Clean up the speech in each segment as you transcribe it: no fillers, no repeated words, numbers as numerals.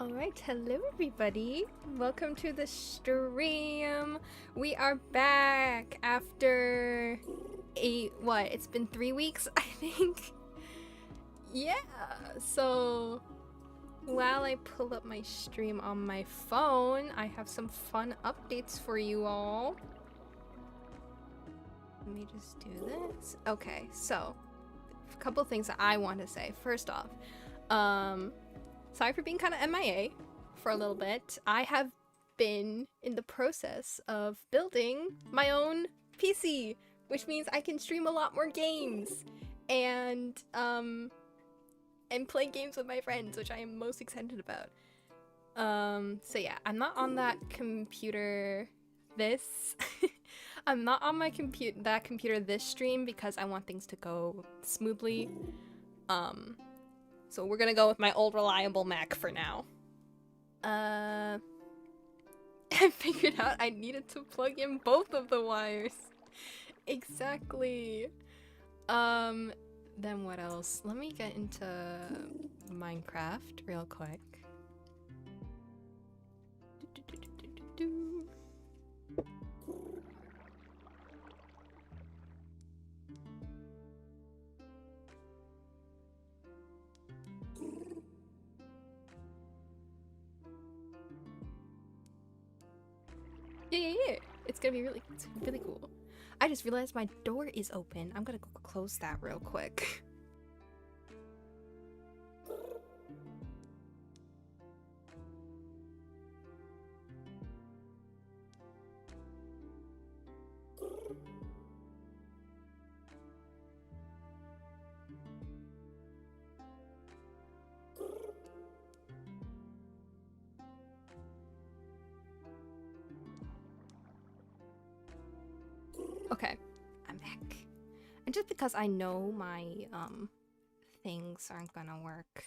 Alright, hello everybody. Welcome to the stream. We are back after it's been 3 weeks, I think. Yeah, so while I pull up my stream on my phone, I have some fun updates for you all. Let me just do this. Okay, so a couple things that I want to say. First off, sorry for being kind of MIA for a little bit. I have been in the process of building my own PC, which means I can stream a lot more games and play games with my friends, which I am most excited about. So yeah, I'm not on that computer I'm not on my computer this stream because I want things to go smoothly. So we're gonna go with my old reliable Mac for now. I figured out I needed to plug in both of the wires. Exactly. Then what else? Let me get into Minecraft real quick. Yeah. It's gonna be really cool. I just realized my door is open. I'm gonna go close that real quick. Okay, I'm back. And just because I know my things aren't gonna work,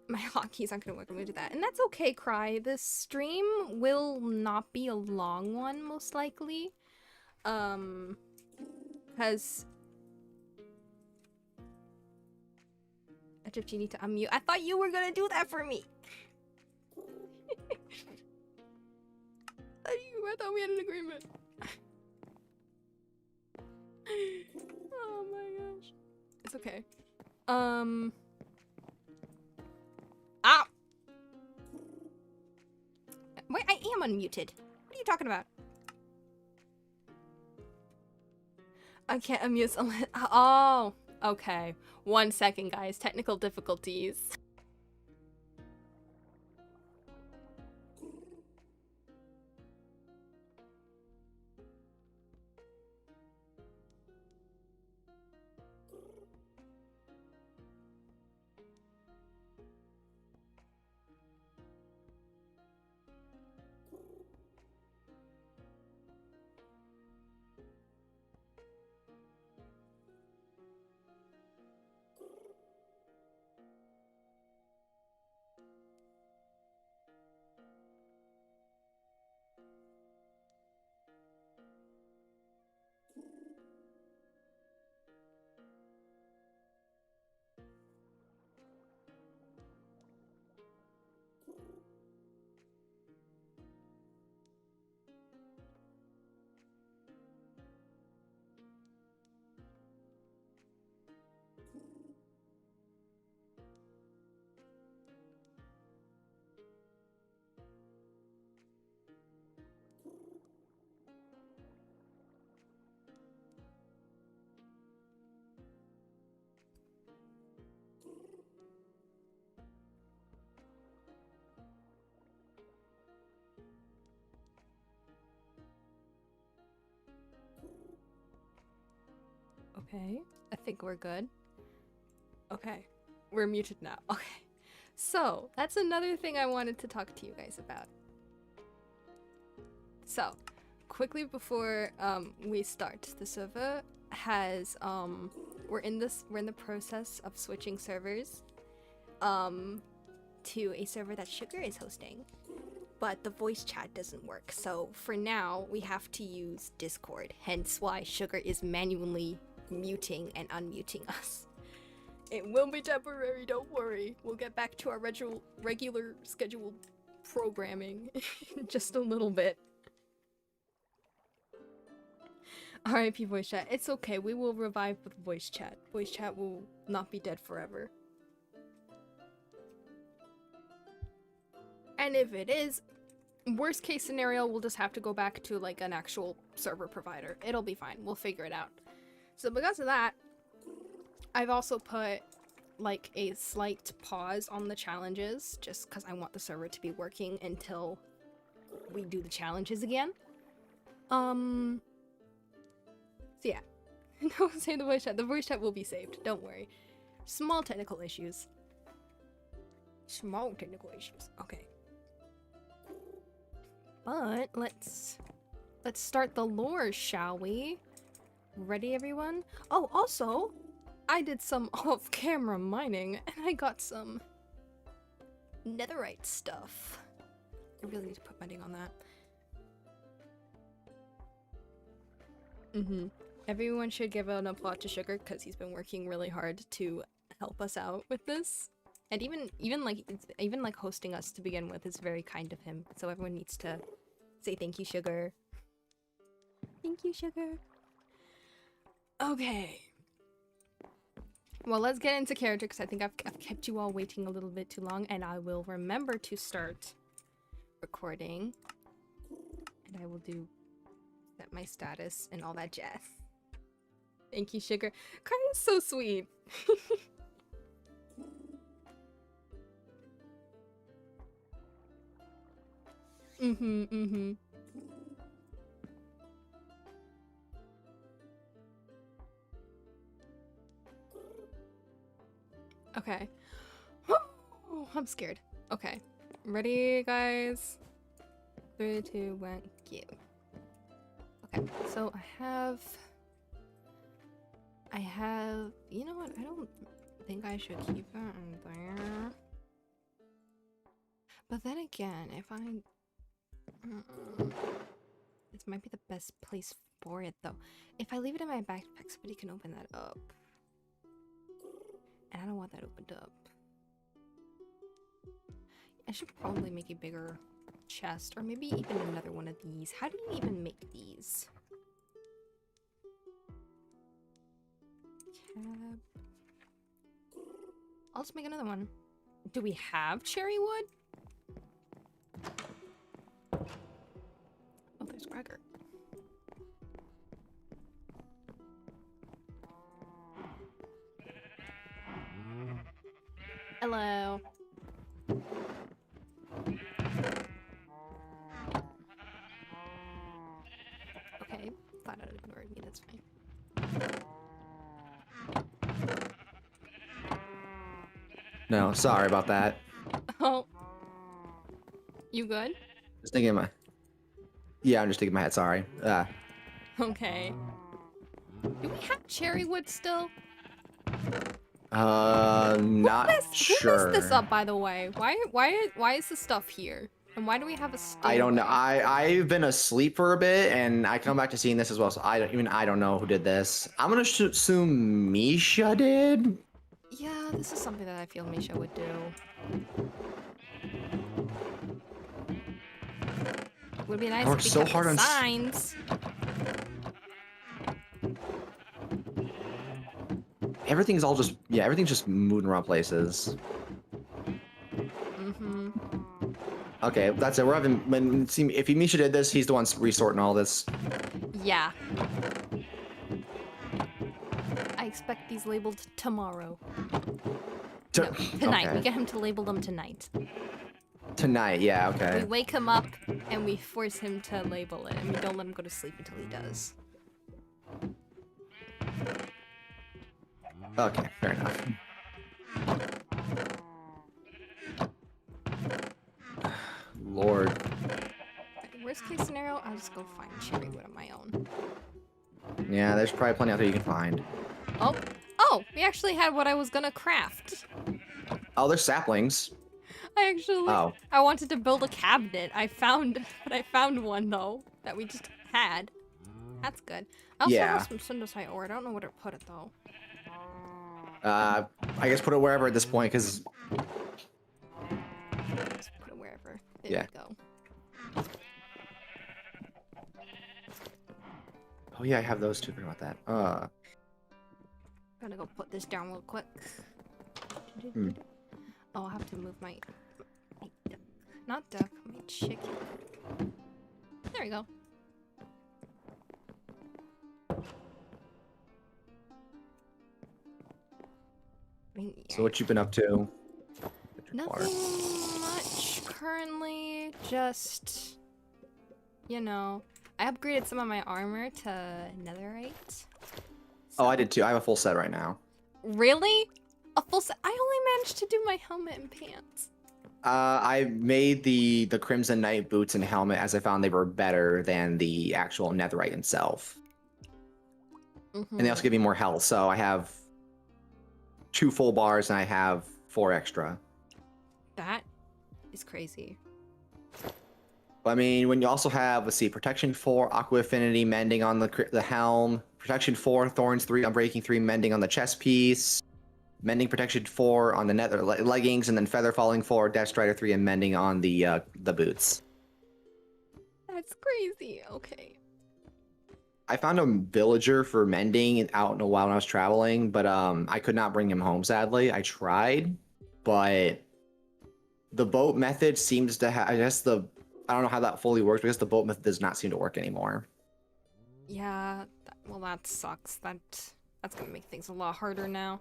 my hotkeys aren't gonna work, I'm gonna do that. And that's okay, Cry. This stream will not be a long one, most likely. Because you need to unmute. I thought you were gonna do that for me. I thought we had an agreement. Oh my gosh. It's okay. Wait, I am unmuted. What are you talking about? I can't unmute unless— oh, okay. 1 second, guys. Technical difficulties. Okay, I think we're good. Okay, we're muted now. Okay, so that's another thing I wanted to talk to you guys about. So, quickly before we start, the server has we're in the process of switching servers to a server that Sugar is hosting, but the voice chat doesn't work. So for now, we have to use Discord. Hence why Sugar is manually muting and unmuting us. It will be temporary, don't worry. We'll get back to our regular scheduled programming in just a little bit. RIP voice chat. It's okay, we will revive with voice chat. Voice chat will not be dead forever. And if it is, worst case scenario, we'll just have to go back to like an actual server provider. It'll be fine, we'll figure it out. So because of that, I've also put like a slight pause on the challenges just because I want the server to be working until we do the challenges again. So yeah. Don't say the voice chat. The voice chat will be saved. Don't worry. Small technical issues. Small technical issues. Okay. But let's start the lore, shall we? Ready, everyone? Oh, also, I did some off-camera mining, and I got some netherite stuff. I really need to put mining on that. Everyone should give an applause to Sugar, because he's been working really hard to help us out with this. And even like hosting us to begin with is very kind of him. So everyone needs to say thank you, Sugar. Thank you, Sugar. Okay. Well, let's get into character because I think I've kept you all waiting a little bit too long, and I will remember to start recording. And I will set my status and all that jazz. Thank you, Sugar. Kai is so sweet. Okay. Oh, I'm scared. Okay. Ready, guys? 3, 2, 1, go. Okay, so I have, you know what? I don't think I should keep it in there. But then again, if I... this might be the best place for it, though. If I leave it in my backpack, somebody can open that up. And I don't want that opened up. I should probably make a bigger chest, or maybe even another one of these. How do you even make these? Tab. I'll just make another one. Do we have cherry wood? Oh, there's Gregor. Hello. Okay, thought I'd ignore me, that's fine. No, sorry about that. Oh. You good? Just thinking my... Yeah, I'm just thinking my head, sorry. Okay. Do we have cherry wood still? Not sure. Who messed this up, by the way? Why is the stuff here? And why do we have a stairway? I don't know. I've been asleep for a bit, and I come back to seeing this as well. So I don't know who did this. I'm gonna assume Misha did. Yeah, this is something that I feel Misha would do. Would be nice if we kept the signs. Everything's all just everything's just moving around places. Okay, that's it. We're having if Misha did this, he's the one resorting all this. Yeah. I expect these labeled tomorrow. No, tonight. Okay. We get him to label them tonight. Tonight, yeah, okay. We wake him up and we force him to label it, and we don't let him go to sleep until he does. Okay, fair enough. Lord. Worst case scenario, I'll just go find cherry wood on my own. Yeah, there's probably plenty out there you can find. Oh, we actually had what I was gonna craft. Oh, there's saplings. I wanted to build a cabinet. I found one though that we just had. That's good. I also have some Sundosai ore. I don't know where to put it though. I guess put it wherever at this point, because Just put it wherever. There Yeah. we go. oh yeah, I have those too. Forgot about that. Gotta go put this down real quick. Hmm. Oh, I'll have to move my duck. Not duck, my chicken. There we go. So what you been up to? Nothing much currently, just, you know, I upgraded some of my armor to netherite. Oh, I did too. I have a full set right now. Really? A full set? I only managed to do my helmet and pants. I made the Crimson Knight boots and helmet as I found they were better than the actual netherite itself. And they also give me more health, so I have 2 full bars and I have 4 extra. That is crazy. But I mean, when you also have, let's see, protection 4, aqua affinity, mending on the helm, protection 4, thorns 3, unbreaking 3, mending on the chest piece, mending protection 4 on the nether leggings, and then feather falling 4, death strider 3, and mending on the boots. That's crazy. Okay. I found a villager for mending out in a while when I was traveling, but I could not bring him home, sadly. I tried, but the boat method seems to have, I don't know how that fully works because the boat method does not seem to work anymore. Yeah, well, that sucks. That's gonna make things a lot harder now.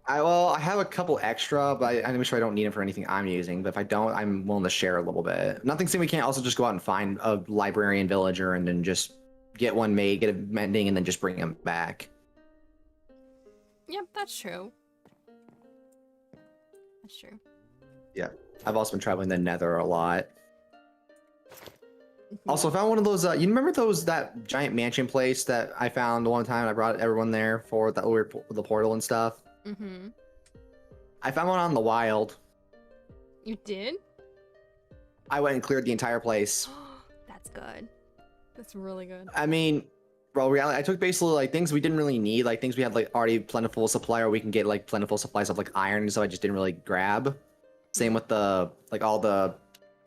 I have a couple extra, but I'm sure I don't need them for anything I'm using. But if I don't, I'm willing to share a little bit. Nothing saying we can't also just go out and find a librarian villager and then just get one made, get a mending, and then just bring them back. Yep, that's true. That's true. Yeah, I've also been traveling the Nether a lot. Also, I found one of those. You remember that giant mansion place that I found one time? I brought everyone there for that weird the portal and stuff. Mm-hmm. I found one on the wild. You did? I went and cleared the entire place. That's good. That's really good. I mean, bro, reality. I took basically like things we didn't really need, like things we had like already plentiful supply, or we can get like plentiful supplies of like iron, so I just didn't really grab. Same with the like all the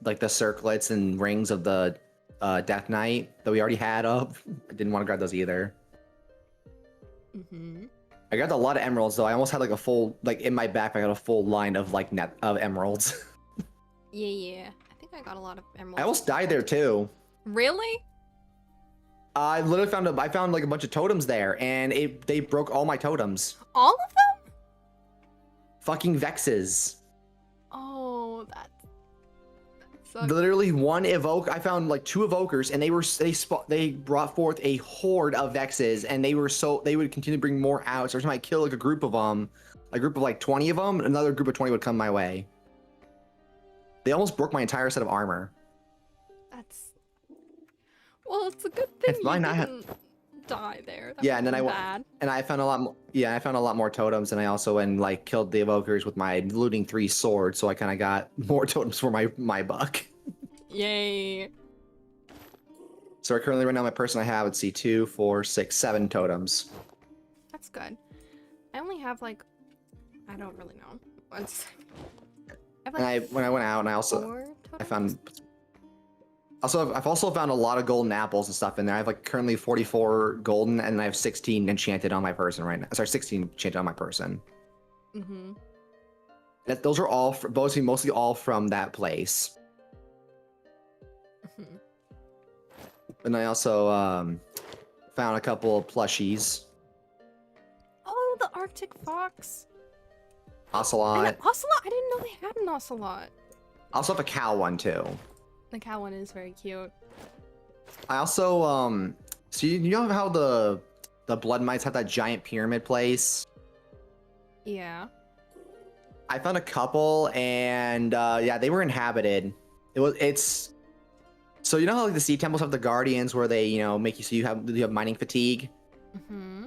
like the circlets and rings of the Death Knight that we already had up. I didn't want to grab those either. Mm-hmm. I got a lot of emeralds though. I almost had like a full, like in my backpack, I got a full line of like of emeralds. Yeah. I think I got a lot of emeralds. I almost died there too. Really? I literally I found like a bunch of totems there, and they broke all my totems. All of them? Fucking Vexes. Oh, that sucks. Literally one evoke. I found like 2 evokers, and they brought forth a horde of Vexes, and they would continue to bring more out. So every time I kill like a group of them, a group of like 20 of them, another group of 20 would come my way. They almost broke my entire set of armor. That's... Well, it's a good thing If you mine, didn't die there. That Yeah, and then bad. I found a lot more. Yeah, I found a lot more totems, and I also went and like killed the evokers with my looting 3 swords, so I kind of got more totems for my buck. Yay. So currently, right now, my person I have, let's see, 2, 4, 6, 7 totems. That's good. I only have like... I don't really know. One second. I have, like, When I went out, and 4 I totems? found. I've also found a lot of golden apples and stuff in there. I have like currently 44 golden, and I have 16 enchanted on my person right now. Sorry, 16 enchanted on my person. Mm-hmm. Those are all mostly all from that place. Mm-hmm. And I also found a couple of plushies. Oh, the Arctic fox. Ocelot. And an ocelot? I didn't know they had an ocelot. I also have a cow one too. The cow one is very cute. I also so you know how the blood mites have that giant pyramid place? Yeah. I found a couple, and yeah, they were inhabited. It's so you know how like the sea temples have the guardians where they make you so you have mining fatigue. Mm-hmm.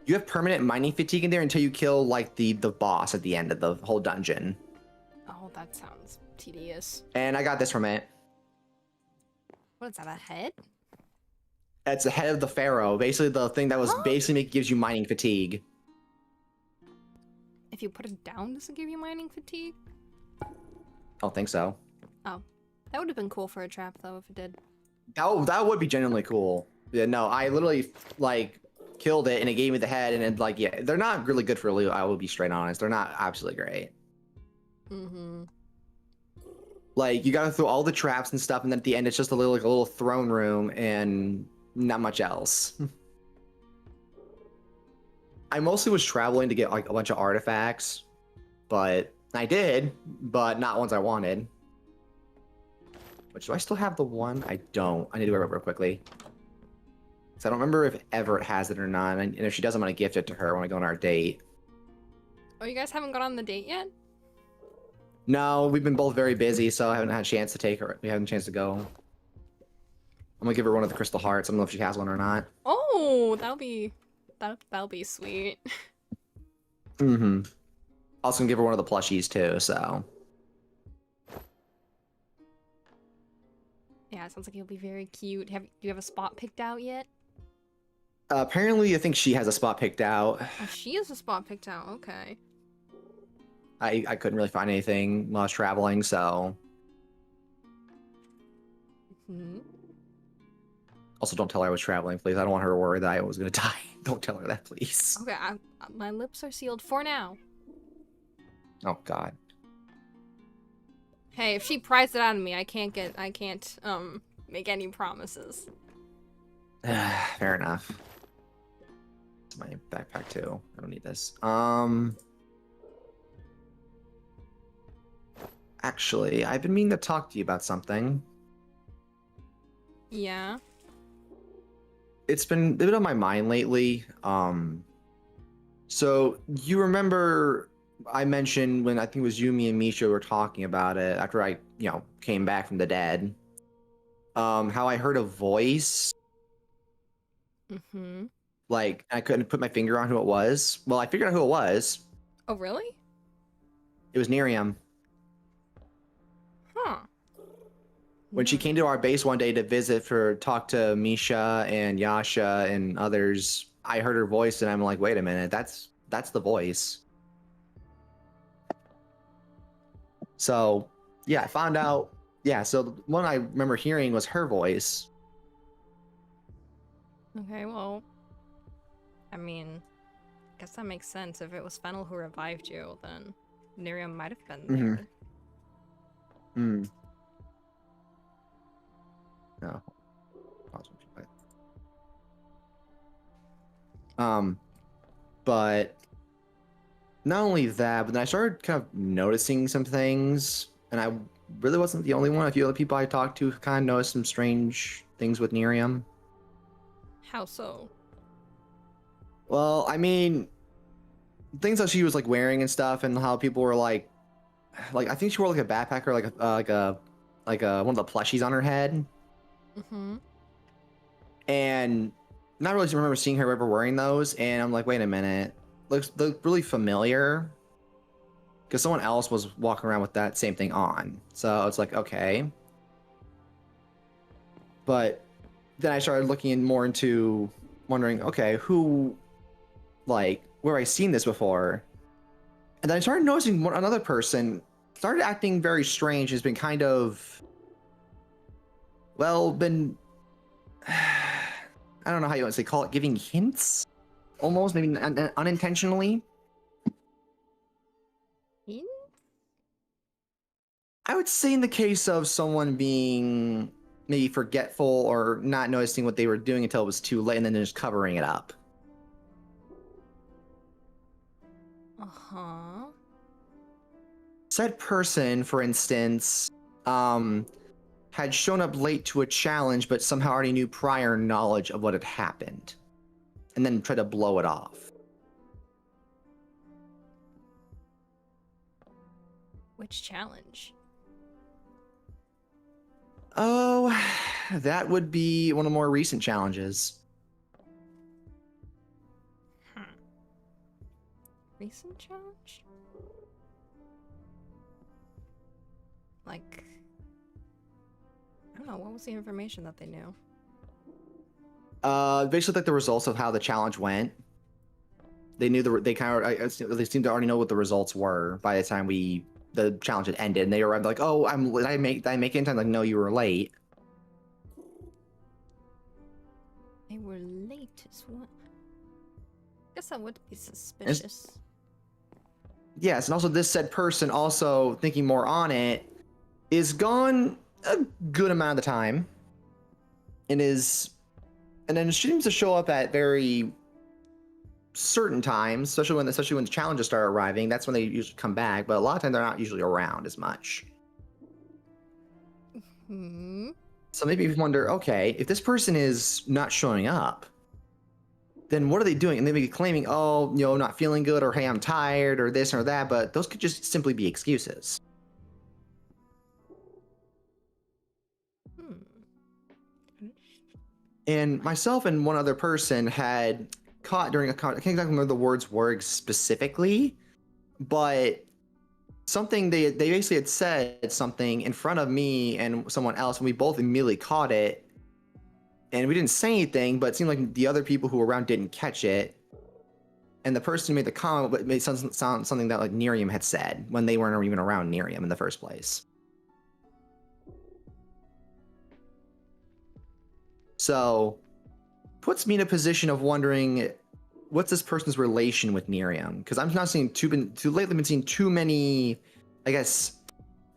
You have permanent mining fatigue in there until you kill like the boss at the end of the whole dungeon. Oh, that sounds tedious. And I got this from it. What is that, a head? It's the head of the pharaoh, basically the thing that was basically gives you mining fatigue. if you put it down, does it give you mining fatigue? I don't think so. Oh, that would have been cool for a trap though if it did. Oh, that would be genuinely cool. Yeah, no, I literally like killed it and it gave me the head and it like yeah, they're not really good for loot. I will be straight honest. They're not absolutely great. Mm-hmm. Like you got to throw all the traps and stuff, and then at the end it's just a little throne room and not much else. I mostly was traveling to get like a bunch of artifacts, but I did, but not ones I wanted. Which do I still have the one? I don't. I need to go real quickly. So I don't remember if Everett has it or not, and if she does, I'm gonna gift it to her when I go on our date. Oh, you guys haven't gone on the date yet? No, we've been both very busy, so I haven't had a chance to take her. We haven't a chance to go. I'm gonna give her one of the crystal hearts. I don't know if she has one or not. Oh, that'll be sweet. Mm-hmm. Also gonna give her one of the plushies too, so. Yeah, it sounds like he'll be very cute. Do you have a spot picked out yet? Apparently, I think she has a spot picked out. Oh, she has a spot picked out. Okay. I couldn't really find anything while I was traveling, so. Hmm. Also, don't tell her I was traveling, please. I don't want her to worry that I was gonna die. Don't tell her that, please. Okay, my lips are sealed for now. Oh God. Hey, if she pries it out of me, I can't make any promises. Fair enough. It's my backpack too. I don't need this. Actually, I've been meaning to talk to you about something. Yeah. It's been a bit on my mind lately. So you remember I mentioned when I think it was you, me, and Misha were talking about it after I, came back from the dead. How I heard a voice. Mm-hmm. Like I couldn't put my finger on who it was. Well, I figured out who it was. Oh, really? It was Nerium. Huh. When she came to our base one day to talk to Misha and Yasha and others, I heard her voice and I'm like, wait a minute, that's the voice. So yeah, I found out. Yeah, so the one I remember hearing was her voice. Okay, well, I mean, I guess that makes sense. If it was Fennel who revived you, then Nerium might have been there. Hmm. No. But not only that, but then I started kind of noticing some things, and I really wasn't the only one. A few other people I talked to kind of noticed some strange things with Nerium. How so? Well, I mean, things that she was like wearing and stuff, and how people were like I think she wore like a backpack or like a one of the plushies on her head. Mm-hmm. And not really remember seeing her ever wearing those. And I'm like, wait a minute, looks really familiar. Because someone else was walking around with that same thing on. So it's like, okay. But then I started looking more into wondering, okay, who, like, where I seen this before? And then I started noticing another person started acting very strange. Has been kind of, well, been, I don't know how you want to call it, giving hints? Almost, maybe unintentionally. Hints? I would say in the case of someone being maybe forgetful or not noticing what they were doing until it was too late and then just covering it up. Uh-huh. Said person, for instance, had shown up late to a challenge but somehow already knew prior knowledge of what had happened and then tried to blow it off. Which challenge? Oh, that would be one of the more recent challenges. Recent challenge? Like, I don't know, what was the information that they knew? Basically like the results of how the challenge went. they knew they they seemed to already know what the results were by the time the challenge had ended, and they were like, "Oh, did I make it in time?" Like, no, you were late. They were late as well. Guess that would be suspicious. Yes, and also this said person, also thinking more on it, is gone a good amount of the time, and then seems to show up at very certain times, especially when the challenges start arriving. That's when they usually come back, but a lot of times they're not usually around as much. So maybe you wonder, okay, if this person is not showing up, then what are they doing? And they may be claiming, oh, not feeling good, or hey, I'm tired, or this or that, but those could just simply be excuses. And myself and one other person had caught during I can't exactly remember the words were specifically, but something they basically had said something in front of me and someone else, and we both immediately caught it. And we didn't say anything, but it seemed like the other people who were around didn't catch it. And the person who made the comment made sound something that like Nerium had said when they weren't even around Nerium in the first place. So, puts me in a position of wondering, what's this person's relation with Nerium? Because I'm not seeing lately been seeing too many, I guess,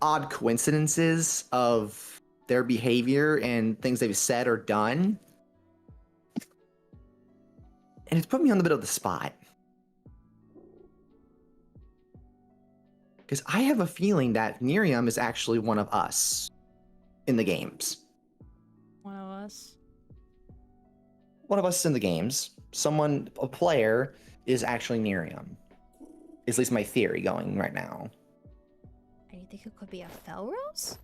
odd coincidences of their behavior and things they've said or done. And it's put me on the bit of the spot. Because I have a feeling that Nerium is actually one of us in the games. One of us? One of us in the games. A player, is actually Nerium. Is at least my theory going right now. And you think it could be a Felrose?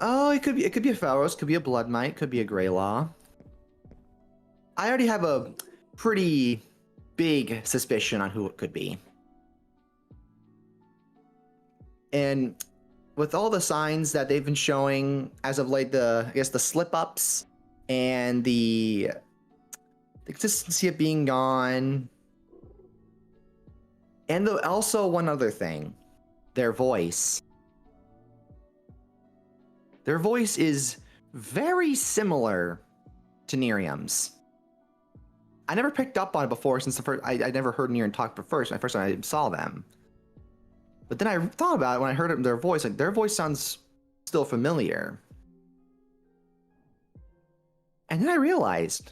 Oh, it could be a Felrose, could be a Blood Mite, could be a Greylaw. I already have a pretty big suspicion on who it could be. And with all the signs that they've been showing as of late, the slip-ups and the consistency of being gone, and also one other thing, their voice. Their voice is very similar to Nerium's. I never picked up on it before since I never heard Nerium talk before. The first time I saw them. But then I thought about it when I heard their voice. Like, their voice sounds still familiar. And then I realized,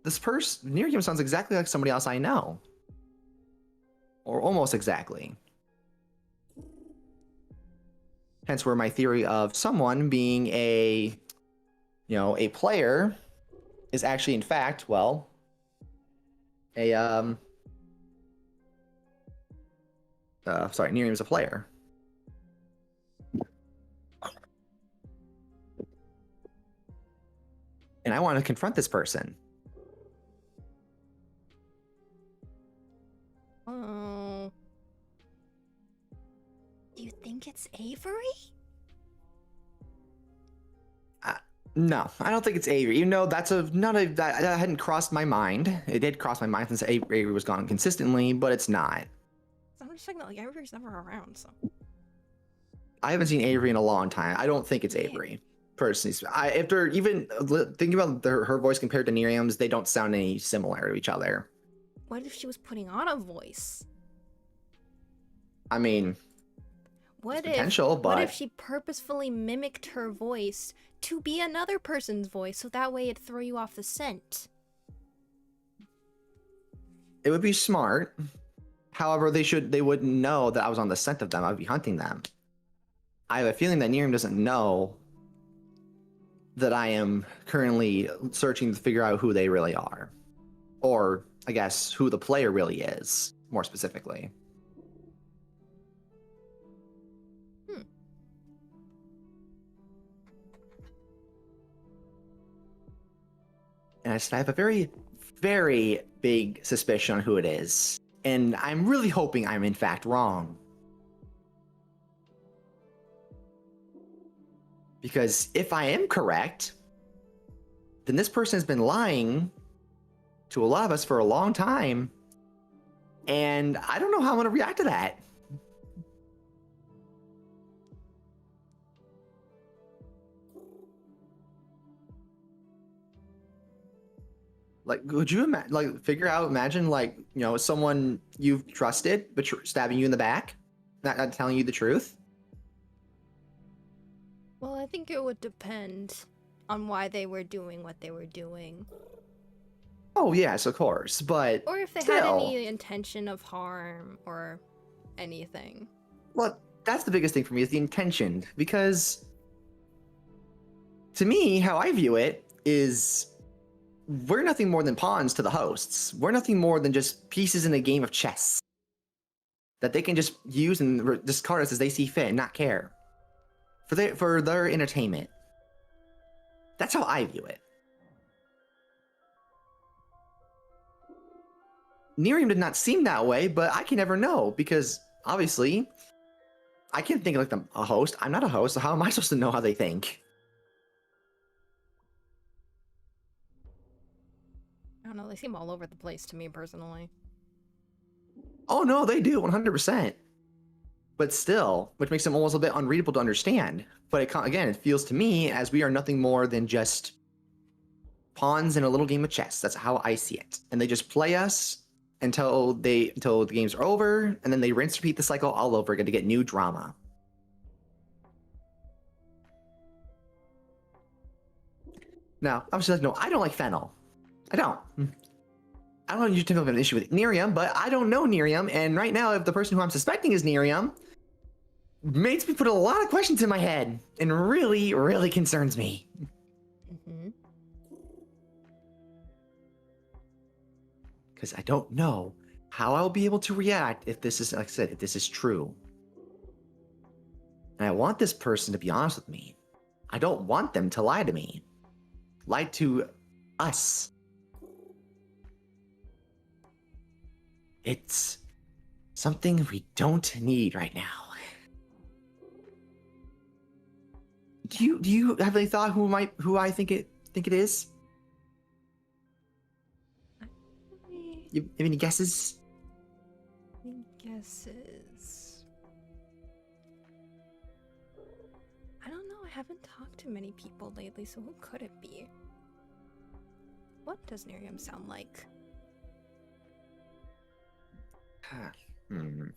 this person, Nerium, sounds exactly like somebody else I know. Or almost exactly. Hence where my theory of someone being a player is actually, in fact, well, Nerium's a player. And I want to confront this person. Oh. Do you think it's Avery? No, I don't think it's Avery. Even though that hadn't crossed my mind. It did cross my mind since Avery was gone consistently, but it's not. I'm just saying that like Avery's never around, so. I haven't seen Avery in a long time. I don't think it's Avery, personally. If they're even thinking about her voice compared to Nerium's, they don't sound any similar to each other. What if she was putting on a voice? I mean, what if she purposefully mimicked her voice to be another person's voice, so that way it'd throw you off the scent? It would be smart. However, they wouldn't know that I was on the scent of them. I'd be hunting them. I have a feeling that Nerium doesn't know that I am currently searching to figure out who they really are. Or, I guess, who the player really is, more specifically. And I have a very, very big suspicion on who it is. And I'm really hoping I'm in fact wrong. Because if I am correct, then this person has been lying to a lot of us for a long time. And I don't know how I'm going to react to that. Like, would you imagine, like, you know, someone you've trusted, but stabbing you in the back, not telling you the truth? Well, I think it would depend on why they were doing what they were doing. Oh, yes, of course, but or if they still, had any intention of harm or anything. Well, that's the biggest thing for me is the intention, because to me, how I view it is we're nothing more than pawns to the hosts. We're nothing more than just pieces in a game of chess that they can just use and discard us as they see fit and not care for their entertainment. That's how I view it. Nerium did not seem that way, but I can never know because obviously I can't think like a host. I'm not a host, so how am I supposed to know how they think? I don't know, they seem all over the place to me personally. Oh no, they do 100%. But still, which makes them almost a bit unreadable to understand. But again, it feels to me as we are nothing more than just pawns in a little game of chess. That's how I see it. And they just play us until the games are over, and then they rinse repeat the cycle all over again to get new drama. Now, obviously, no, I don't like Fennel. I don't know if you have an issue with Nerium, but I don't know Nerium, and right now, if the person who I'm suspecting is Nerium, makes me put a lot of questions in my head, and really, really concerns me. Because I don't know how I'll be able to react if this is, like I said, if this is true. And I want this person to be honest with me. I don't want them to lie to me. Lie to us. It's something we don't need right now. Do you have any thought who I think it is? You have any guesses? I don't know. I haven't talked to many people lately, so who could it be? What does Nerium sound like? Oh,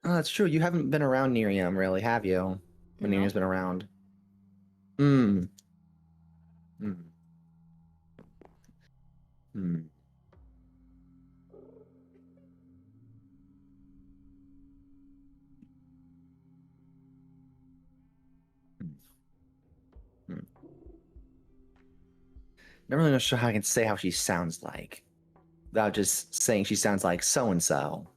that's true. You haven't been around Nerium, really, have you? When Nerium's been around. Never really know sure how I can say how she sounds like, without just saying she sounds like so and so.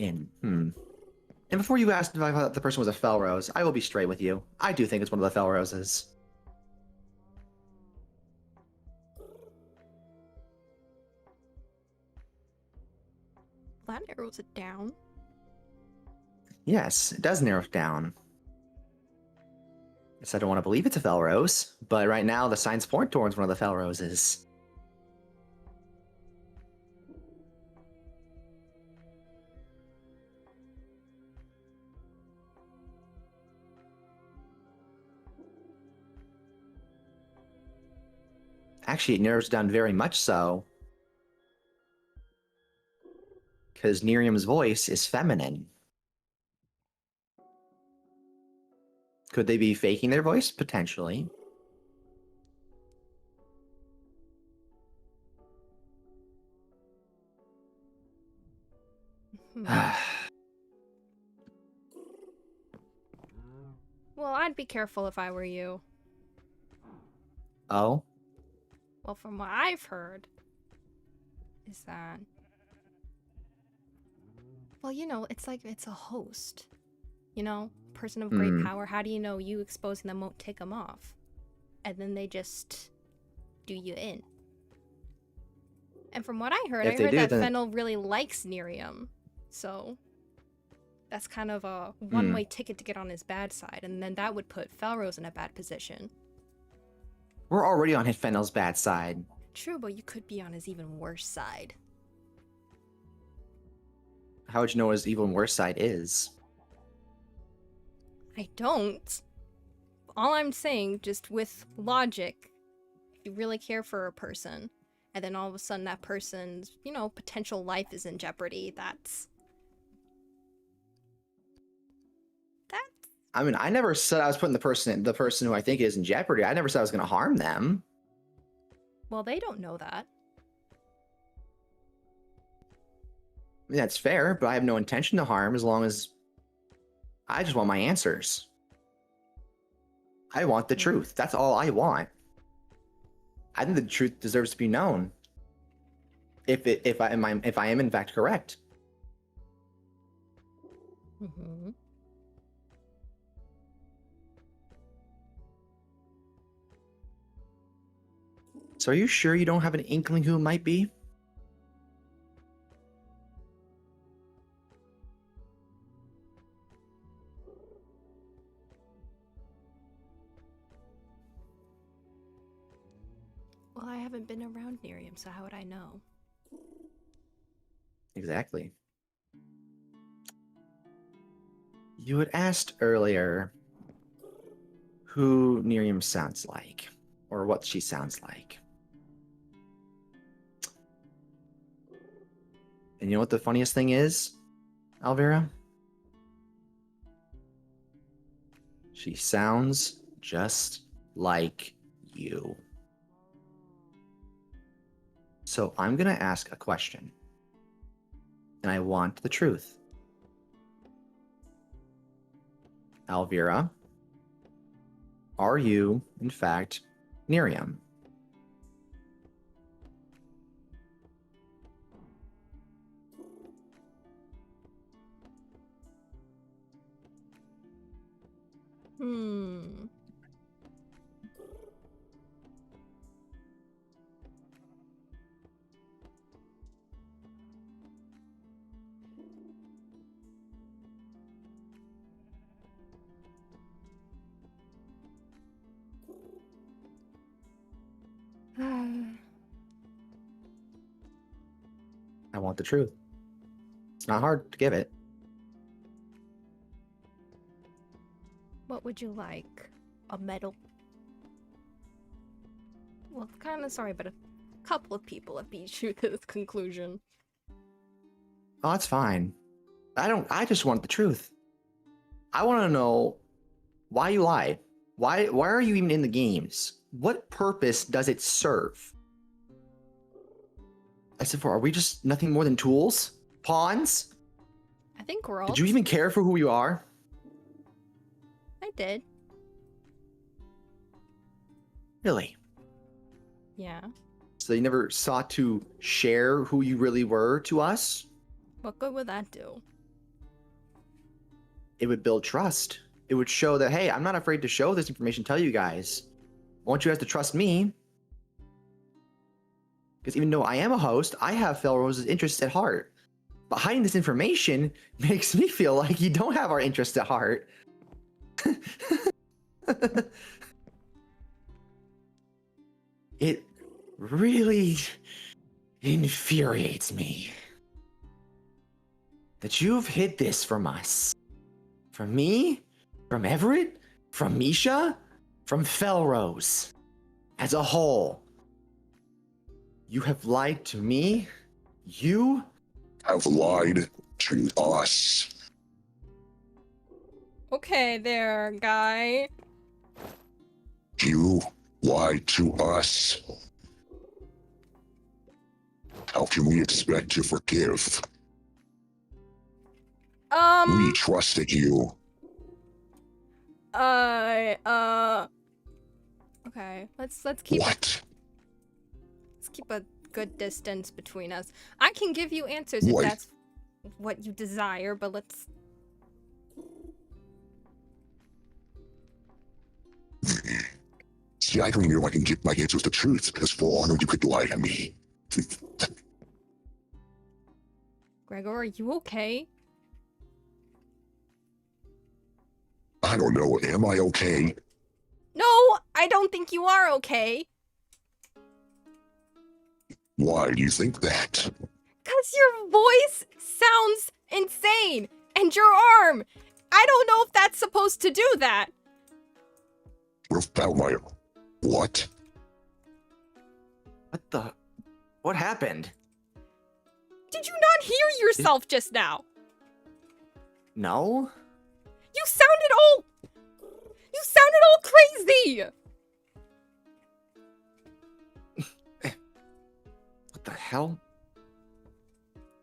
And before you asked if I thought the person was a Felrose, I will be straight with you. I do think it's one of the Felroses. That narrows it down. Yes, it does narrow it down. I don't want to believe it's a Felrose, but right now the signs point towards one of the Felroses. Actually, it narrows down very much so. Because Nerium's voice is feminine. Could they be faking their voice? Potentially. Well, I'd be careful if I were you. Oh? Well, from what I've heard, is that... Well, you know, it's like, it's a host. You know? Person of great power. How do you know you exposing them won't take them off? And then they just do you in. And from what I heard, that Fennel really likes Nerium. So... That's kind of a one-way ticket to get on his bad side, and then that would put Felrose in a bad position. We're already on Fennel's bad side. True, but you could be on his even worse side. How would you know what his even worse side is? I don't. All I'm saying, just with logic, if you really care for a person, and then all of a sudden that person's, you know, potential life is in jeopardy, that's... I mean, I never said I was putting the person who I think is in jeopardy. I never said I was going to harm them. Well, they don't know that. I mean, that's fair, but I have no intention to harm as long as I just want my answers. I want the truth. That's all I want. I think the truth deserves to be known. If I am in fact correct. Mm-hmm. So are you sure you don't have an inkling who it might be? Well, I haven't been around Miriam, so how would I know? Exactly. You had asked earlier who Miriam sounds like, or what she sounds like. And you know what the funniest thing is, Alvira? She sounds just like you. So I'm going to ask a question. And I want the truth. Alvira, are you, in fact, Miriam? I want the truth. It's not hard to give it. What would you like? A medal? Well, kind of sorry, but a couple of people have beat you to this conclusion. Oh, that's fine. I just want the truth. I want to know why you lie. Why are you even in the games? What purpose does it serve? I said, are we just nothing more than tools? Pawns? I think we're all... Did you even care for who you are? I did. Really? Yeah. So you never sought to share who you really were to us? What good would that do? It would build trust. It would show that, hey, I'm not afraid to show this information, tell you guys. I want you guys to trust me. Because even though I am a host, I have Felrose's interests at heart. But hiding this information makes me feel like you don't have our interests at heart. It really infuriates me that you've hid this from us. From me? From Everett? From Misha? From Felrose? As a whole. You have lied to me? You have lied to us. Okay there, guy. You lied to us. How can we expect to forgive? We trusted you. Okay, let's keep... What? Let's keep a good distance between us. I can give you answers What? if that's what you desire, but let's... See, I don't even know if I can give my answers the truth, because for all I know, you could lie to me. Gregor, are you okay? I don't know, am I okay? No, I don't think you are okay. Why do you think that? Because your voice sounds insane. And your arm. I don't know if that's supposed to do that. Without my... What? What happened? Did you not hear yourself just now? No? You sounded all crazy. What the hell?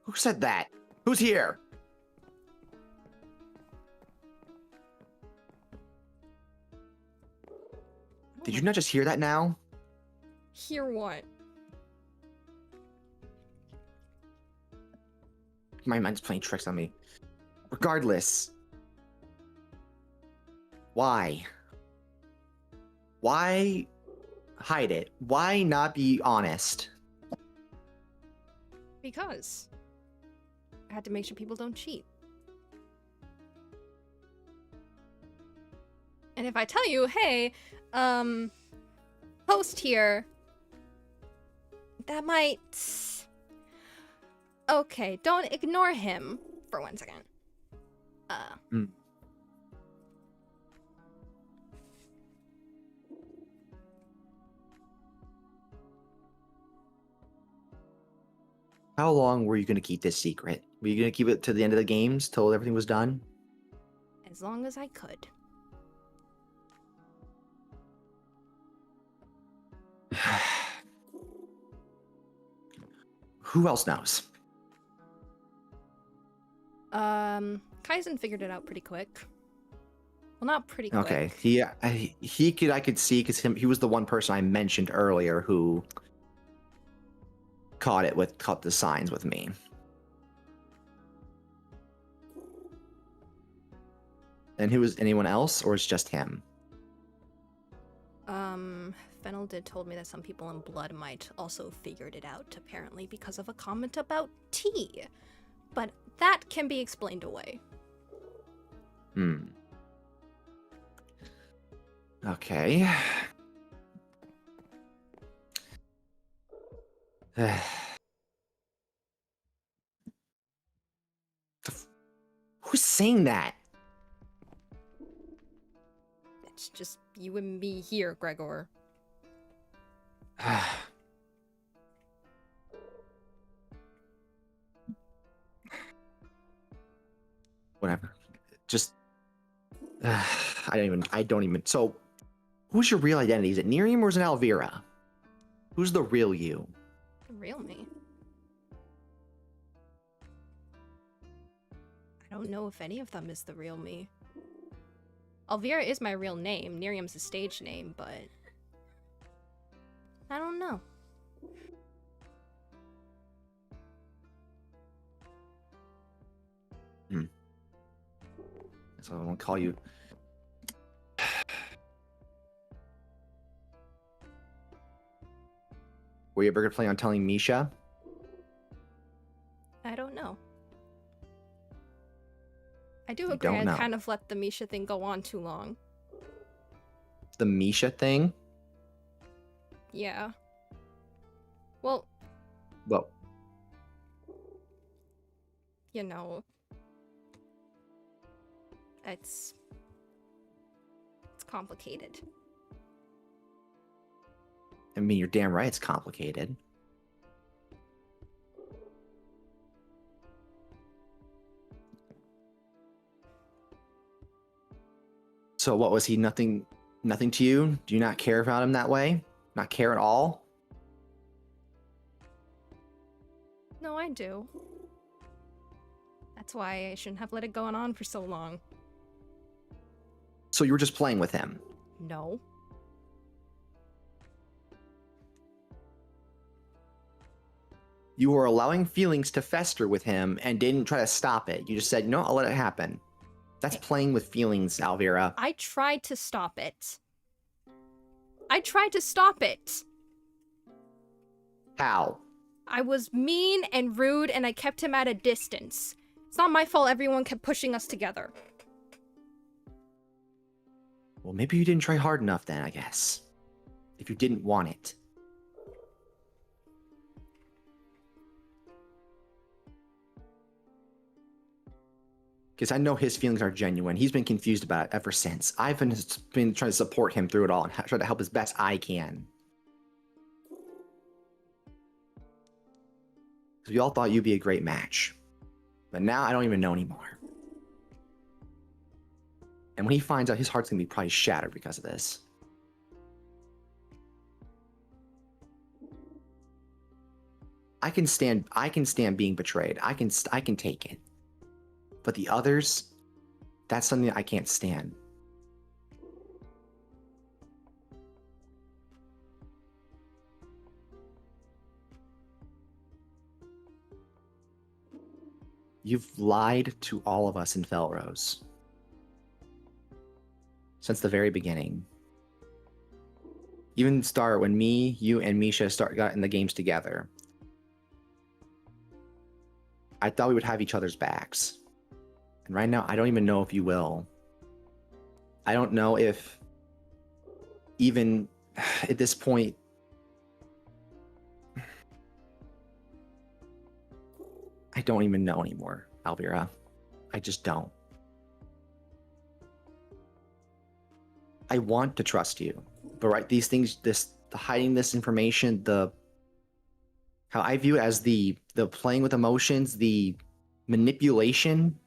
Who said that? Who's here? Did you not just hear that now? Hear what? My mind's playing tricks on me. Regardless. Why? Why hide it? Why not be honest? Because I had to make sure people don't cheat. And if I tell you, hey, host here, that might... Okay, don't ignore him for 1 second. How long were you going to keep this secret? Were you going to keep it to the end of the games, till everything was done? As long as I could. Who else knows? Kaizen figured it out pretty quick. Well, not pretty quick. Okay, I could see, because he was the one person I mentioned earlier who caught the signs with me. And who was anyone else, or is just him? Fennel told me that some people in Blood might also figured it out, apparently because of a comment about tea. But that can be explained away. Okay. Who's saying that? It's just you and me here, Gregor. Whatever. Just I don't even. So, who's your real identity? Is it Nerium or is it Alvira? Who's the real you? The real me? I don't know if any of them is the real me. Alvira is my real name. Nerium's a stage name, but I don't know. So I won't call you. Were you ever gonna plan on telling Misha? I don't know. I do You agree don't I know. kind of let the Misha thing go on too long. The Misha thing? Yeah. Well, Well, you know, it's complicated. I mean, you're damn right it's complicated. So what, was he nothing to you? Do you not care about him that way? Not care at all? No, I do. That's why I shouldn't have let it go on for so long. So you were just playing with him? No. You were allowing feelings to fester with him and didn't try to stop it. You just said, no, I'll let it happen. That's playing with feelings, Alvira. I tried to stop it. I tried to stop it. How? I was mean and rude and I kept him at a distance. It's not my fault everyone kept pushing us together. Well, maybe you didn't try hard enough then, I guess. If you didn't want it. Because I know his feelings are genuine. He's been confused about it ever since. I've been trying to support him through it all and try to help as best I can. Because we all thought you'd be a great match. But now I don't even know anymore. And when he finds out, his heart's going to be probably shattered because of this. I can stand being betrayed. I can take it. But the others, that's something I can't stand. You've lied to all of us in Felrose. Since the very beginning. Even start when me, you, and Misha got in the games together. I thought we would have each other's backs. And right now, I don't even know if you will. I don't know if even at this point, I don't even know anymore, Alvira. I just don't. I want to trust you, but right, these things, the hiding this information, how I view it as the playing with emotions, the manipulation,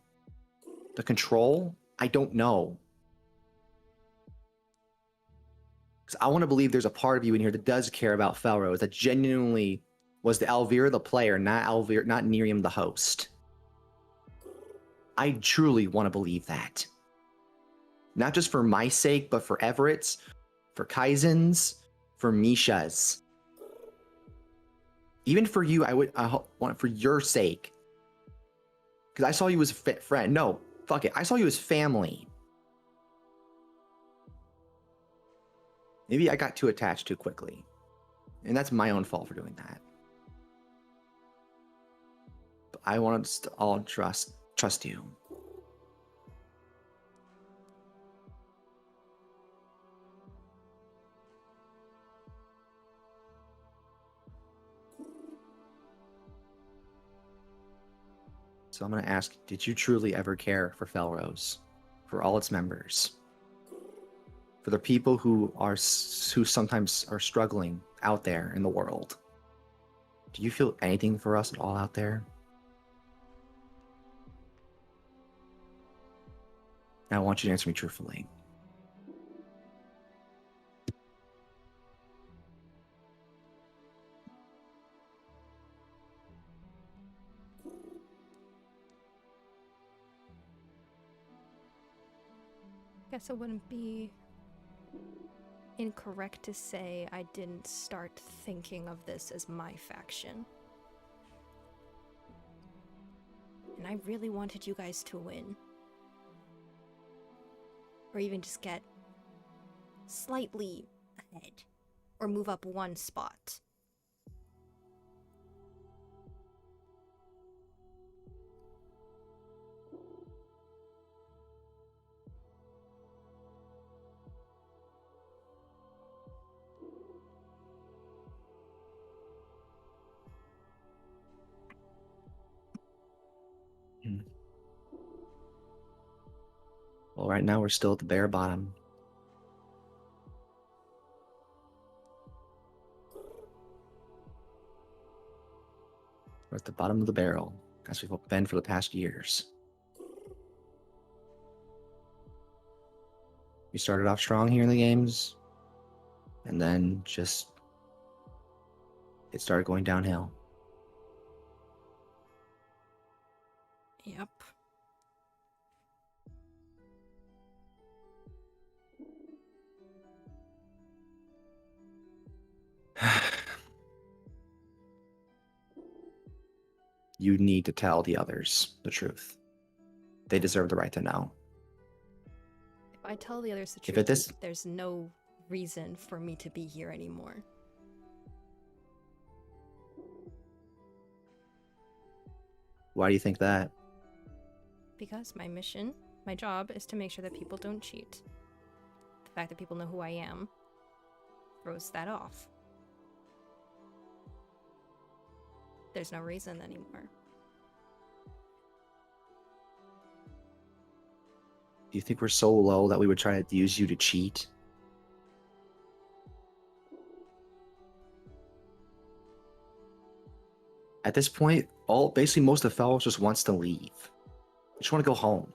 the control, I don't know. Because I want to believe there's a part of you in here that does care about Felrose, that genuinely was the Alvira the player, not Nerium the host. I truly want to believe that. Not just for my sake, but for Everett's, for Kaizen's, for Misha's. Even for you, I want it for your sake. Because I saw you as a friend. No, fuck it. I saw you as family. Maybe I got too attached too quickly. And that's my own fault for doing that. But I want us to all trust you. So I'm going to ask, did you truly ever care for Felrose? For all its members? For the people who sometimes are struggling out there in the world? Do you feel anything for us at all out there? And I want you to answer me truthfully. Guess it wouldn't be incorrect to say I didn't start thinking of this as my faction. And I really wanted you guys to win. Or even just get slightly ahead. Or move up one spot. Well, right now we're still at the bare bottom. We're at the bottom of the barrel, as we've been for the past years. We started off strong here in the games, and then it started going downhill. Yep. You need to tell the others the truth. They deserve the right to know. If I tell the others the If truth, there's no reason for me to be here anymore. Why do you think that? Because my mission, my job, is to make sure that people don't cheat. the fact that people know who I am throws that off. There's no reason anymore. Do you think we're so low that we would try to use you to cheat? At this point, basically most of Felrose just wants to leave. They just want to go home.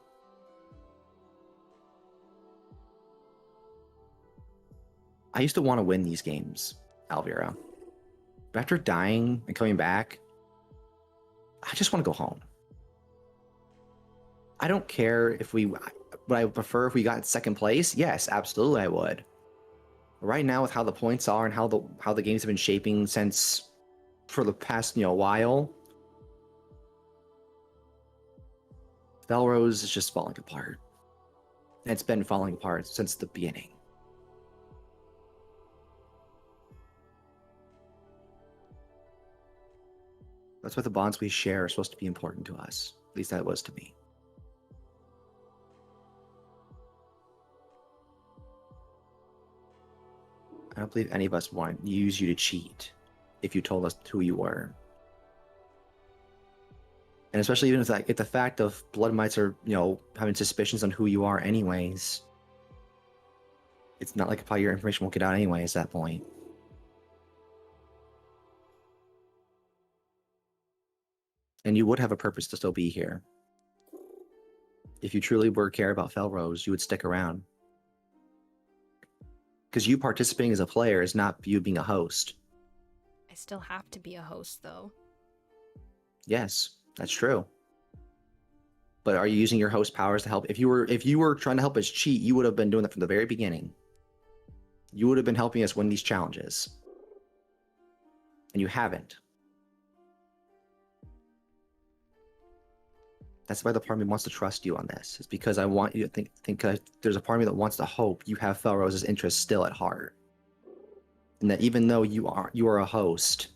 I used to want to win these games, Alvira. But after dying and coming back, I just want to go home. I don't care if would I prefer if we got second place? Yes, absolutely I would. Right now with how the points are and how the games have been shaping since for the past, while, Felrose is just falling apart. And it's been falling apart since the beginning. That's why the bonds we share are supposed to be important to us. At least that was to me. I don't believe any of us want to use you to cheat if you told us who you were. And especially even if the fact of blood mites are, having suspicions on who you are anyways. It's not like probably your information won't get out anyways at that point. And you would have a purpose to still be here. If you truly were care about Felrose, you would stick around. Because you participating as a player is not you being a host. I still have to be a host, though. Yes, that's true. But are you using your host powers to help? If you were trying to help us cheat, you would have been doing that from the very beginning. You would have been helping us win these challenges. And you haven't. That's why the part of me wants to trust you on this. It's because I want you to think there's a part of me that wants to hope you have Felrose's interests still at heart. And that even though you are a host,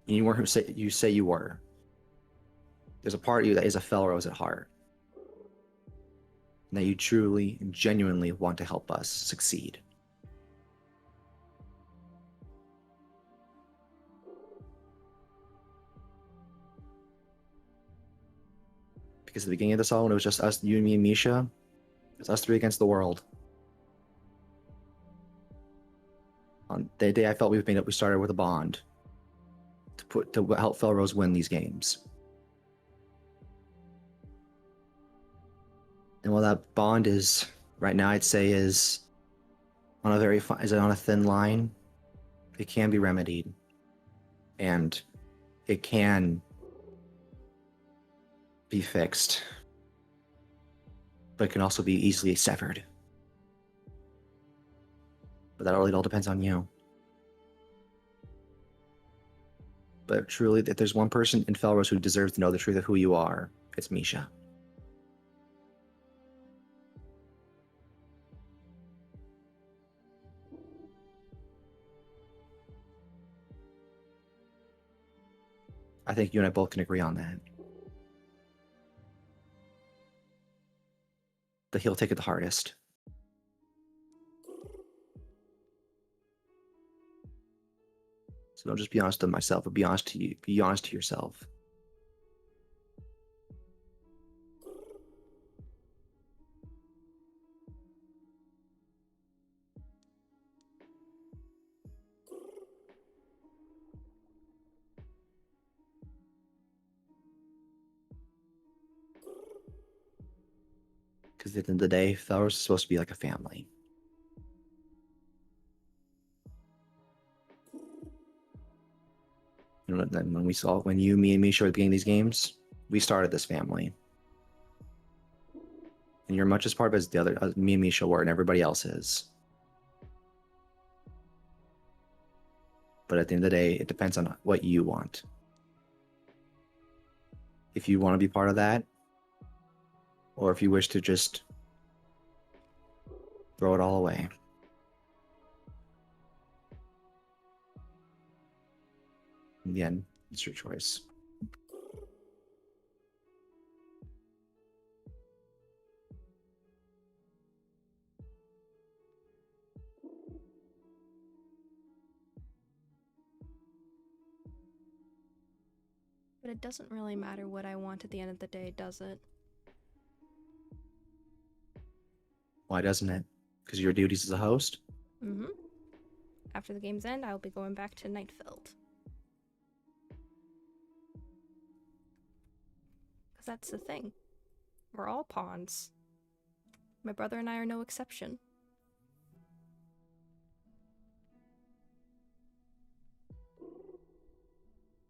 and you weren't who you say you were, there's a part of you that is a Felrose at heart. And that you truly and genuinely want to help us succeed. Because at the beginning of this all, when it was just us, you, me, and Misha, it was us three against the world. On the day I felt we started with a bond to help Felrose win these games. And while that bond is right now, I'd say is on a thin line, it can be remedied, and it can be fixed, but it can also be easily severed. But that really all depends on you. But truly, if there's one person in Felrose who deserves to know the truth of who you are, it's Misha. I think you and I both can agree on that. But he'll take it the hardest. So don't just be honest to myself, but be honest to you. Be honest to yourself. Because at the end of the day, Felrose is supposed to be like a family. Then when you, me, and me started playing these games, we started this family. And you're much as part of it as the other, me and Misha were, and everybody else is. But at the end of the day, it depends on what you want. If you want to be part of that, or if you wish to just throw it all away. In the end, it's your choice. But it doesn't really matter what I want at the end of the day, does it? Why doesn't it? Because your duties as a host? Mm-hmm. After the game's end, I'll be going back to Nightfield. Because that's the thing. We're all pawns. My brother and I are no exception.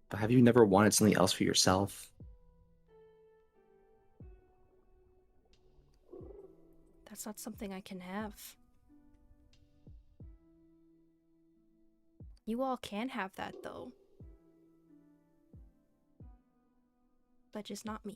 But have you never wanted something else for yourself? That's not something I can have. You all can have that, though. But just not me.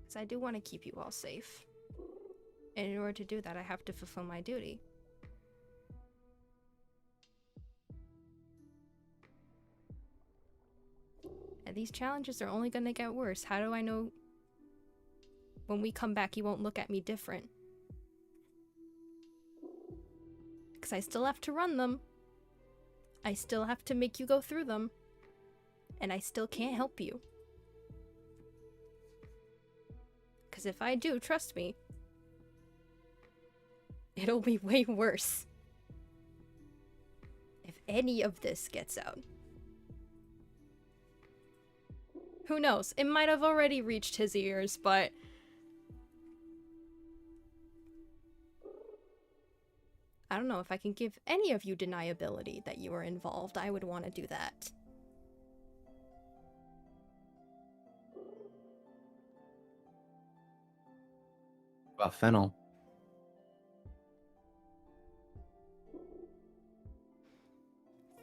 Because I do want to keep you all safe. And in order to do that, I have to fulfill my duty. And these challenges are only going to get worse. How do I know when we come back you won't look at me different? Because I still have to run them. I still have to make you go through them. And I still can't help you. Because if I do, trust me, it'll be way worse. If any of this gets out. Who knows? It might have already reached his ears, but I don't know. If I can give any of you deniability that you were involved, I would want to do that. About Fennel.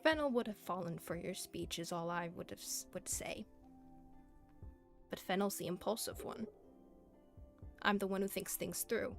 Fennel would have fallen for your speech is all I would say. But Fennel's the impulsive one. I'm the one who thinks things through.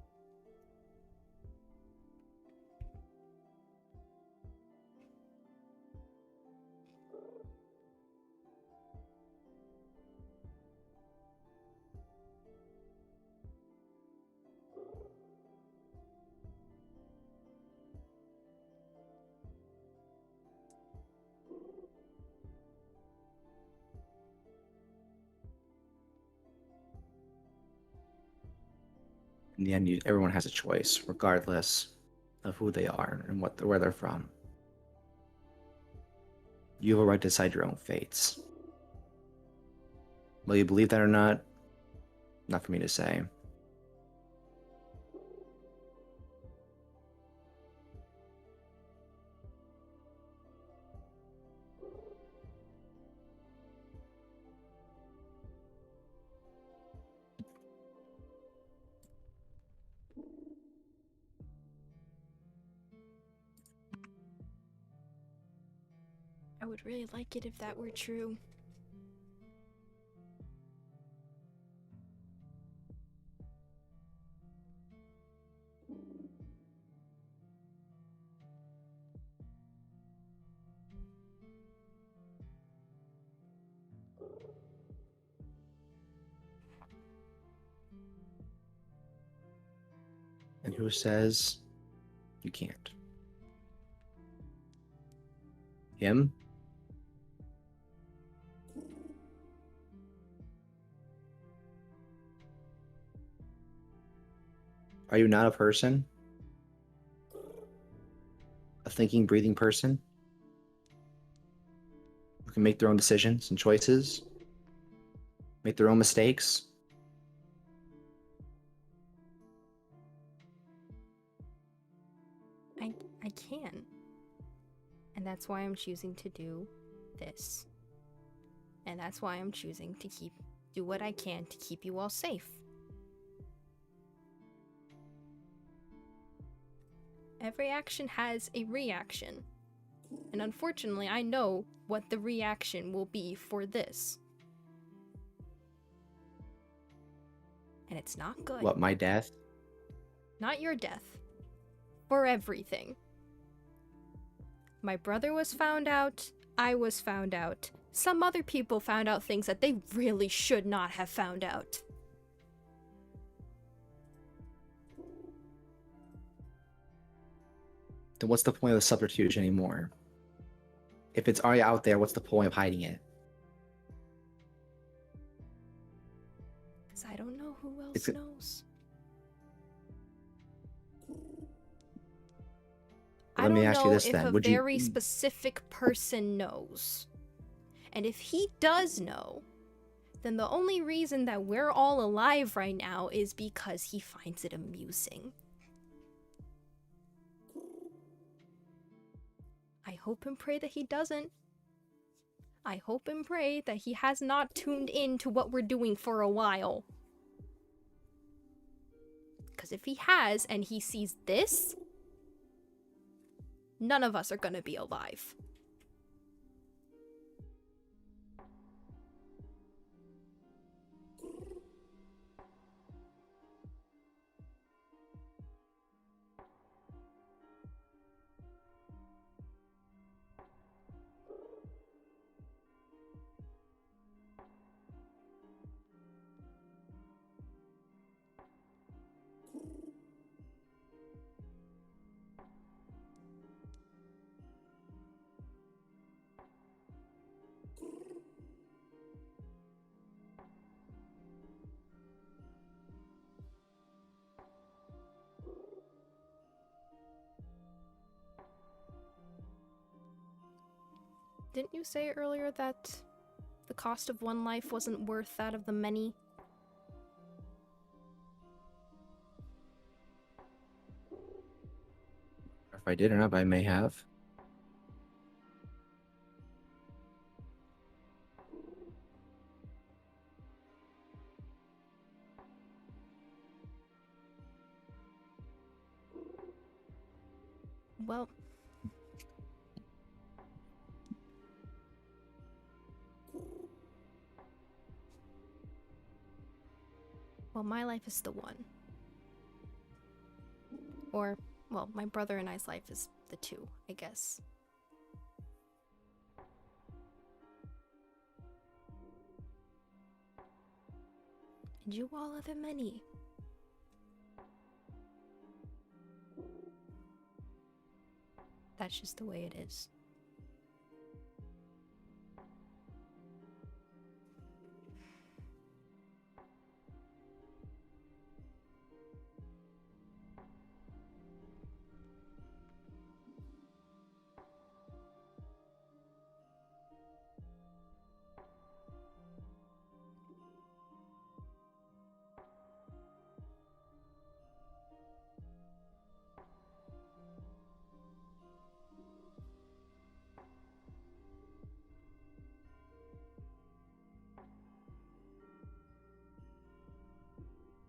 In the end, everyone has a choice, regardless of who they are and where they're from. You have a right to decide your own fates. Will you believe that or not? Not for me to say. I would really like it if that were true. And who says you can't? Him? Are you not a person? A thinking, breathing person? Who can make their own decisions and choices? Make their own mistakes? I can. And that's why I'm choosing to do this. And that's why I'm choosing to do what I can to keep you all safe. Every action has a reaction. And unfortunately, I know what the reaction will be for this. And it's not good. What, my death? Not your death. For everything. My brother was found out. I was found out. some other people found out things that they really should not have found out. Then what's the point of the subterfuge anymore? If it's already out there, what's the point of hiding it? Because I don't know who else knows. Let me ask you this then. I don't know if a very specific person knows. And if he does know, then the only reason that we're all alive right now is because he finds it amusing. I hope and pray that he doesn't. I hope and pray that he has not tuned in to what we're doing for a while. Because if he has and he sees this, none of us are gonna be alive. Didn't you say earlier that the cost of one life wasn't worth that of the many? If I did or not, I may have. Well, my life is the one. Or, well, my brother and I's life is the two, I guess. And you all are the many. That's just the way it is.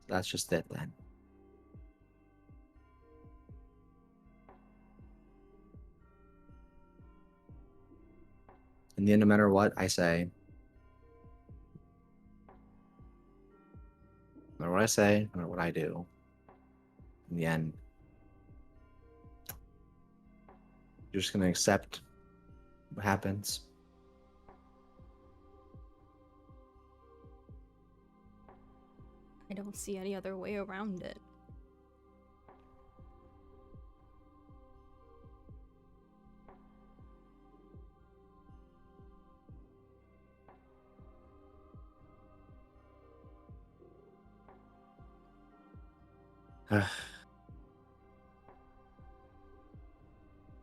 That's just it then. In the end, no matter what I say, no matter what I say, no matter what I do, in the end, you're just gonna accept what happens. I don't see any other way around it.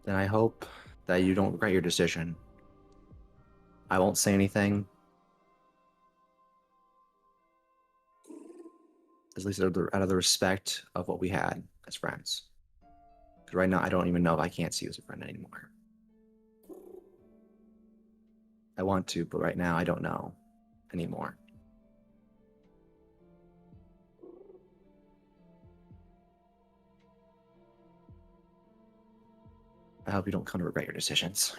Then I hope that you don't regret your decision. I won't say anything. At least out of the respect of what we had as friends. Because right now, I don't even know if I can't see you as a friend anymore. I want to, but right now, I don't know anymore. I hope you don't come to regret your decisions.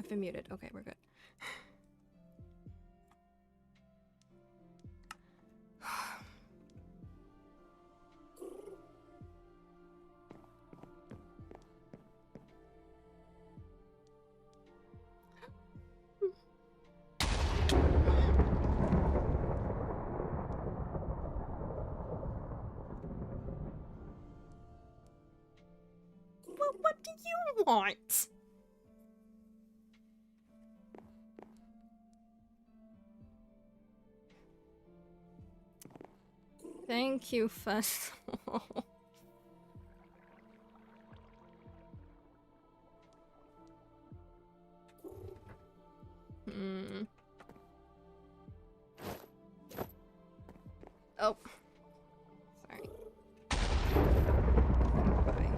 I've been muted. Okay, we're good. Well, what do you want? Thank you, Festival. Oh. Sorry. Bye.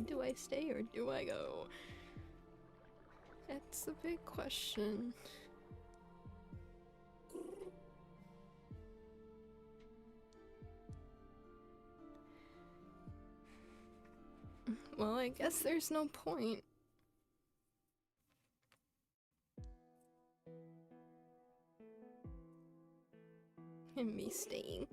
Do I stay or do I go? That's the big question. Well, I guess there's no point. In me staying.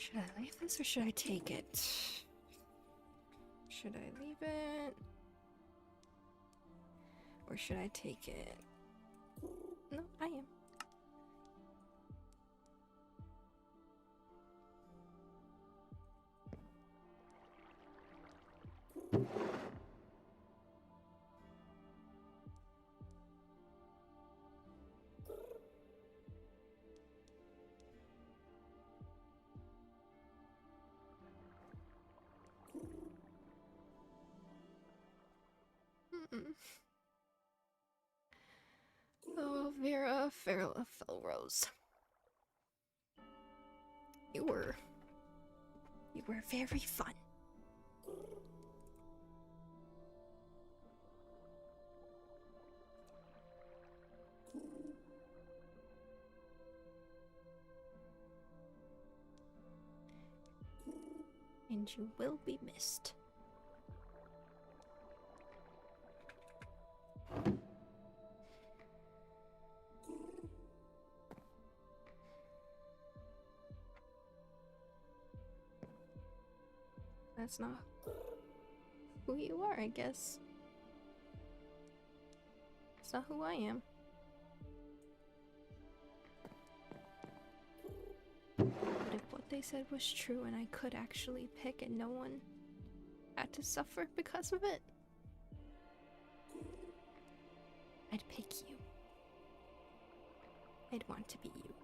Should I leave this or should I take it? Should I leave it? Or should I take it? No, I am. Alvira, Felrose. You were very fun. And you will be missed. That's not who you are, I guess. It's not who I am. But if what they said was true and I could actually pick and no one had to suffer because of it, I'd pick you. I'd want to be you.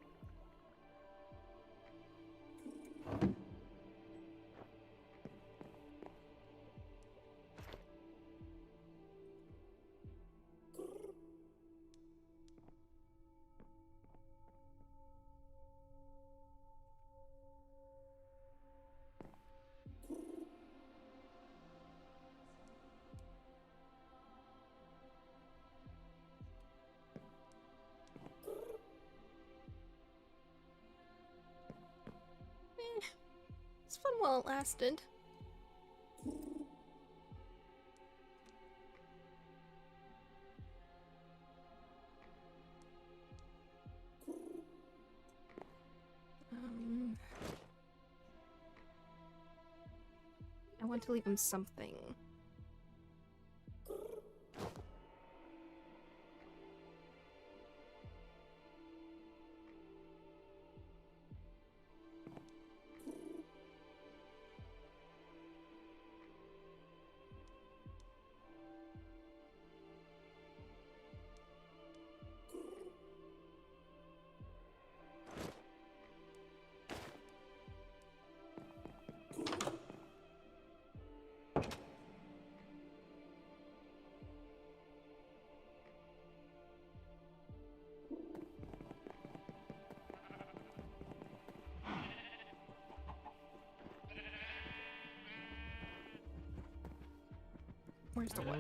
It's fun while it lasted. I want to leave him something. Where's the what?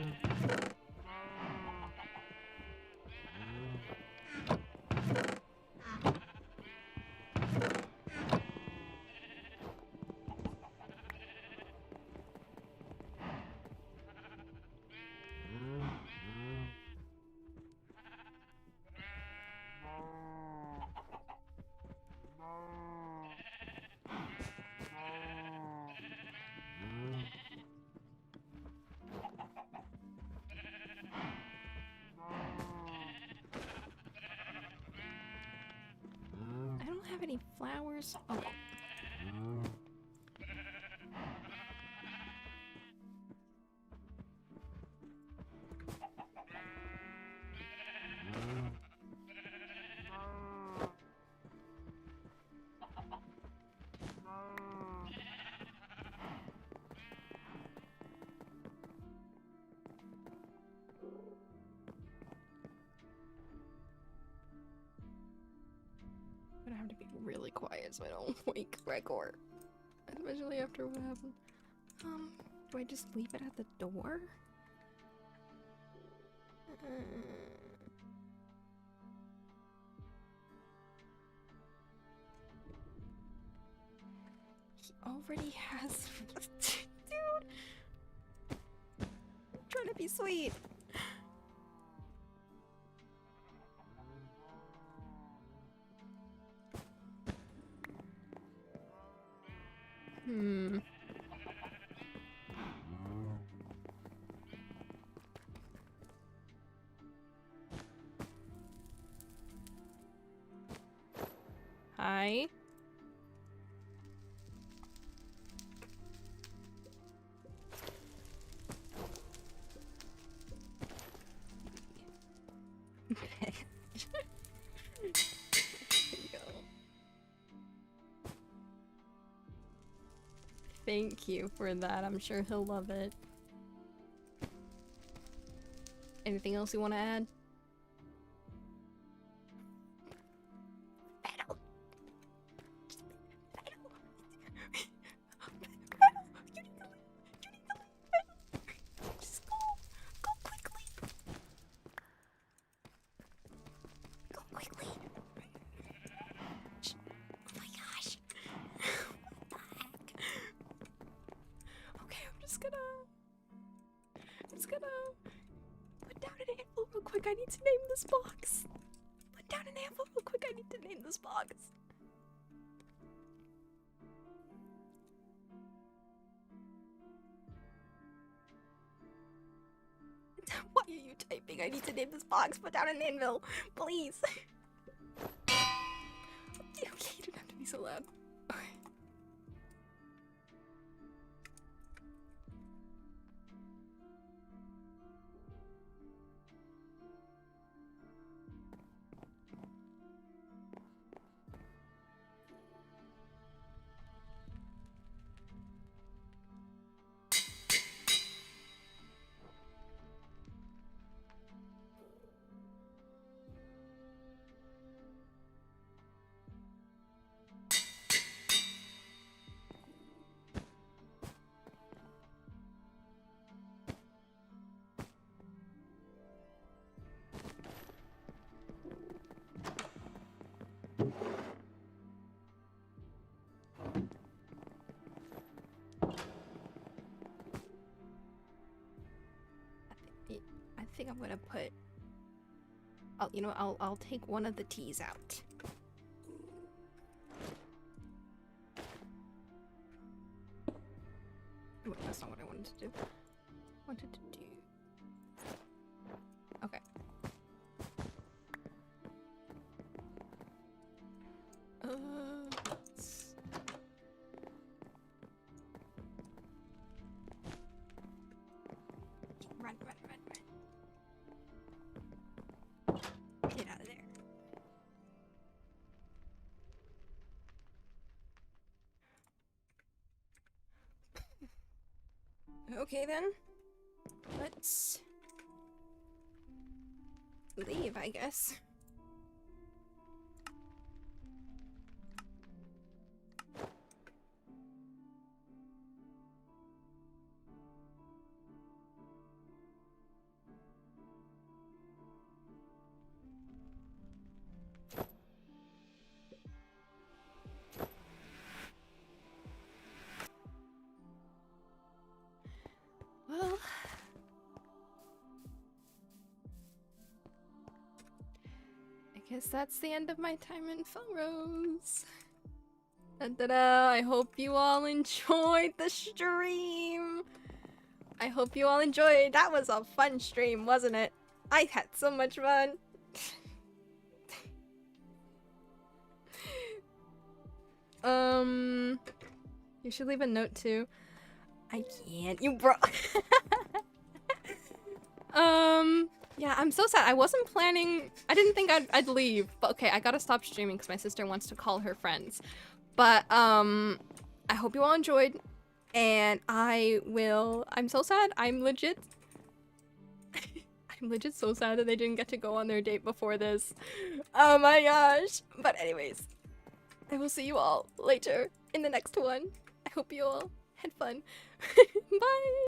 I don't have any flowers. Oh. I'm gonna have to be really quiet so I don't wake Gregor. Especially after what happened. Do I just leave it at the door? He already has... Dude! I'm trying to be sweet. try. Thank you for that. I'm sure he'll love it. Anything else you want to add? Just go. Go quickly. Go quickly. Oh my gosh. What the heck? Okay, I'm just gonna put down an anvil real quick. I need to name this box. Put down an anvil real quick. I need to name this box. Why are you typing? I need to name this box. Put down an anvil, please. Okay, you don't have to be so loud. Okay. I think I'm gonna put. I'll take one of the T's out. Wait, that's not what I wanted to do. Okay. Let's- Run. Get out of there. Okay then. Let's leave, I guess. Well, I guess that's the end of my time in Felrose. Da-da-da. I hope you all enjoyed the stream. I hope you all enjoyed. That was a fun stream, wasn't it? I had so much fun. You should leave a note too. I can't. You bro. Yeah, I'm so sad. I wasn't planning. I didn't think I'd leave. But okay, I gotta stop streaming because my sister wants to call her friends. But I hope you all enjoyed, and I'm so sad. I'm legit so sad that they didn't get to go on their date before this. Oh my gosh. But anyways, I will see you all later in the next one. I hope you all had fun. Bye.